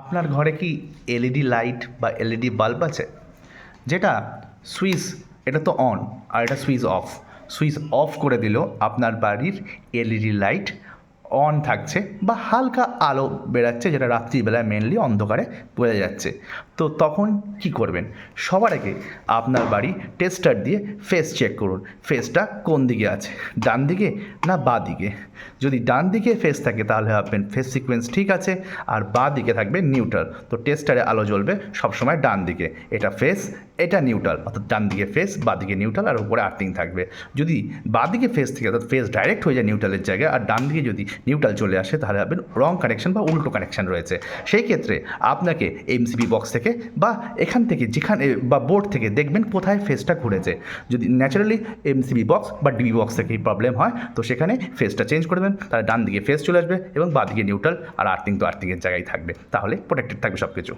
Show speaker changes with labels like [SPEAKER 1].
[SPEAKER 1] আপনার ঘরে কি এলইডি লাইট বা এলইডি বাল্ব আছে? যেটা সুইচ, এটা তো অন আর এটা সুইচ অফ। সুইচ অফ করে দিলেও আপনার বাড়ির এলইডি লাইট অন থাকছে বা হালকা আলো বেরাচ্ছে, যেটা রাত্রিবেলায় মেনলি অন্ধকারে বোঝা যাচ্ছে। তো তখন কি করবেন? সবার আগে আপনার বাড়ি টেস্টার দিয়ে ফেস চেক করুন। ফেসটা কোন দিকে আছে, ডান দিকে না বাঁ দিকে? যদি ডান দিকে ফেস থাকে তাহলে ভাববেন ফেস সিকোয়েন্স ঠিক আছে, আর বাঁ দিকে থাকবে নিউট্রাল। তো টেস্টারে আলো জ্বলবে সবসময় ডান দিকে, এটা ফেস, এটা নিউট্রাল, অর্থাৎ ডান দিকে ফেস, বাঁ দিকে নিউট্রাল, আর উপরে আর্থিং থাকবে। যদি বাঁ দিকে ফেস থেকে অর্থাৎ ফেস ডাইরেক্ট হয়ে যায় নিউট্রালের জায়গায়, আর ডান দিকে যদি নিউট্রাল চলে আসে, তাহলে ভাববেন রং কানেকশন বা উল্টো কানেকশন রয়েছে। সেই ক্ষেত্রে আপনাকে এমসিবি বক্স থেকে বা এখান থেকে যেখানে বা বোর্ড থেকে দেখবেন কোথায় ফেসটা ঘুরেছে। যদি ন্যাচারালি এমসিবি বক্স বা ডিবি বক্স থেকেই প্রবলেম হয়, তো সেখানে ফেসটা চেঞ্জ করবেন, তাহলে ডান দিকে ফেস চলে আসবে এবং বাঁ দিকে নিউট্রাল, আর আর্থিং তো আর্থিংয়ের জায়গায় থাকবে। তাহলে প্রোটেক্টেড থাকবে সব কিছু।